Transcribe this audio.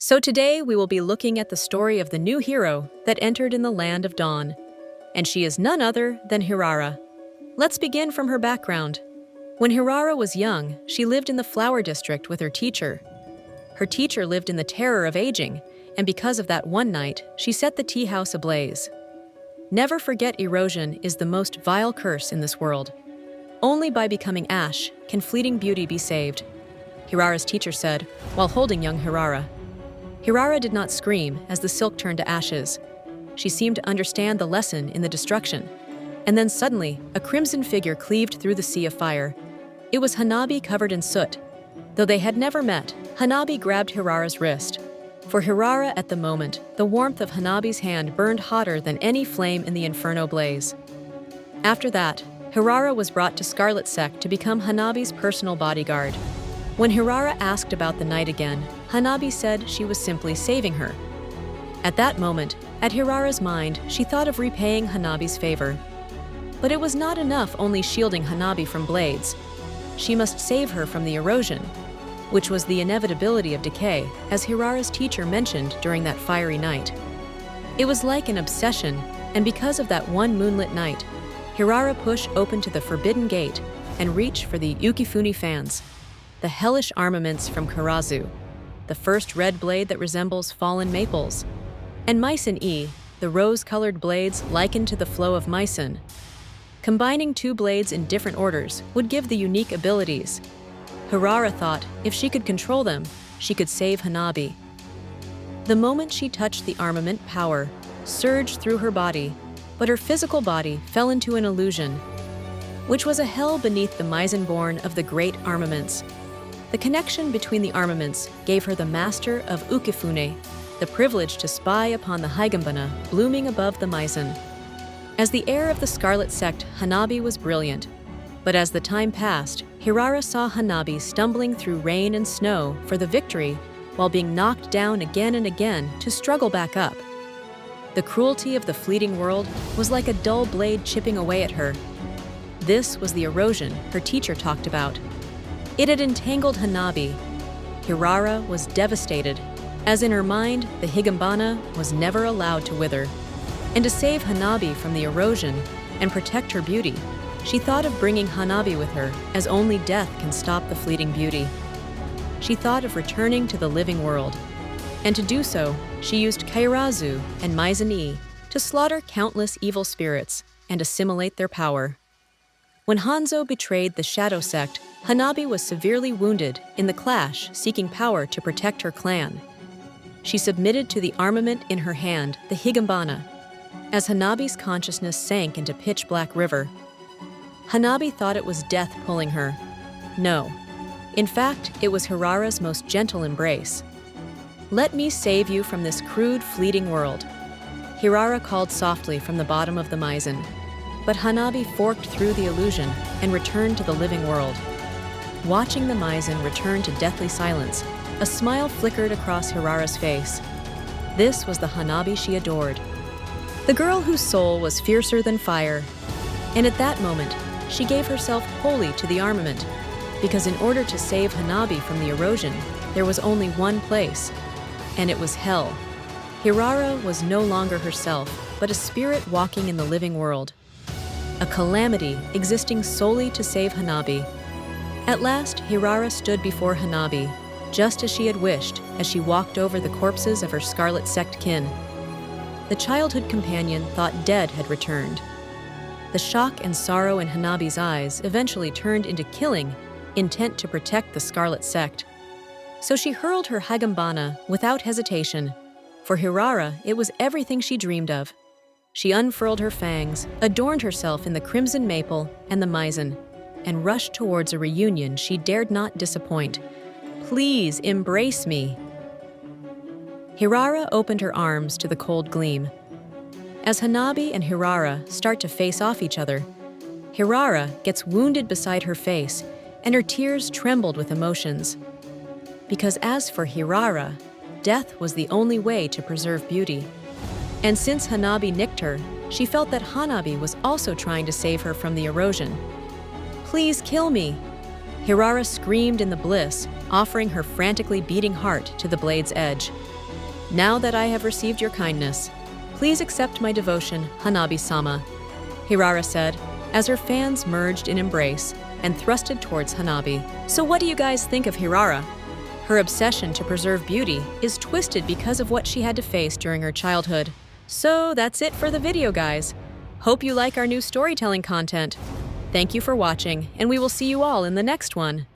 So today we will be looking at the story of the new hero that entered in the land of dawn. And she is none other than Hirara. Let's begin from her background. When Hirara was young, she lived in the flower district with her teacher. Her teacher lived in the terror of aging, and because of that one night, she set the tea house ablaze. Never forget erosion is the most vile curse in this world. Only by becoming ash can fleeting beauty be saved, Hirara's teacher said, while holding young Hirara. Hirara did not scream as the silk turned to ashes. She seemed to understand the lesson in the destruction. And then suddenly, a crimson figure cleaved through the sea of fire. It was Hanabi covered in soot. Though they had never met, Hanabi grabbed Hirara's wrist. For Hirara at the moment, the warmth of Hanabi's hand burned hotter than any flame in the inferno blaze. After that, Hirara was brought to Scarlet Sect to become Hanabi's personal bodyguard. When Hirara asked about the night again, Hanabi said she was simply saving her. At that moment, at Hirara's mind, she thought of repaying Hanabi's favor. But it was not enough only shielding Hanabi from blades. She must save her from the erosion, which was the inevitability of decay, as Hirara's teacher mentioned during that fiery night. It was like an obsession, and because of that one moonlit night, Hirara pushed open to the forbidden gate and reached for the Yukifuni fans, the hellish armaments from Karazu, the first red blade that resembles fallen maples, and Mycen-E, the rose-colored blades likened to the flow of Mycen. Combining two blades in different orders would give the unique abilities. Hirara thought if she could control them, she could save Hanabi. The moment she touched the armament, power surged through her body, but her physical body fell into an illusion, which was a hell beneath the Mycen-born of the great armaments. The connection between the armaments gave her the master of Ukifune, the privilege to spy upon the Higambana blooming above the Mycen. As the heir of the Scarlet Sect, Hanabi was brilliant. But as the time passed, Hirara saw Hanabi stumbling through rain and snow for the victory while being knocked down again and again to struggle back up. The cruelty of the fleeting world was like a dull blade chipping away at her. This was the erosion her teacher talked about. It had entangled Hanabi. Hirara was devastated, as in her mind, the Higambana was never allowed to wither. And to save Hanabi from the erosion and protect her beauty, she thought of bringing Hanabi with her, as only death can stop the fleeting beauty. She thought of returning to the living world. And to do so, she used Kairazu and Mycen-E to slaughter countless evil spirits and assimilate their power. When Hanzo betrayed the Shadow Sect, Hanabi was severely wounded in the clash, seeking power to protect her clan. She submitted to the armament in her hand, the Higambana. As Hanabi's consciousness sank into pitch-black river, Hanabi thought it was death pulling her. No. In fact, it was Hirara's most gentle embrace. "Let me save you from this crude, fleeting world," Hirara called softly from the bottom of the Mycen. But Hanabi forked through the illusion and returned to the living world. Watching the Mycen return to deathly silence, a smile flickered across Hirara's face. This was the Hanabi she adored. The girl whose soul was fiercer than fire. And at that moment, she gave herself wholly to the armament, because in order to save Hanabi from the erosion, there was only one place, and it was hell. Hirara was no longer herself, but a spirit walking in the living world. A calamity existing solely to save Hanabi. At last, Hirara stood before Hanabi, just as she had wished, as she walked over the corpses of her Scarlet Sect kin. The childhood companion thought dead had returned. The shock and sorrow in Hanabi's eyes eventually turned into killing, intent to protect the Scarlet Sect. So she hurled her Higambana without hesitation. For Hirara, it was everything she dreamed of. She unfurled her fangs, adorned herself in the crimson maple and the Mycen, and rushed towards a reunion she dared not disappoint. "Please embrace me." Hirara opened her arms to the cold gleam. As Hanabi and Hirara start to face off each other, Hirara gets wounded beside her face, and her tears trembled with emotions. Because as for Hirara, death was the only way to preserve beauty. And since Hanabi nicked her, she felt that Hanabi was also trying to save her from the erosion. "Please kill me!" Hirara screamed in the bliss, offering her frantically beating heart to the blade's edge. Now that I have received your kindness, please accept my devotion, Hanabi-sama, Hirara said, as her fans merged in embrace and thrusted towards Hanabi. So what do you guys think of Hirara? Her obsession to preserve beauty is twisted because of what she had to face during her childhood. So that's it for the video, guys. Hope you like our new storytelling content. Thank you for watching, and we will see you all in the next one.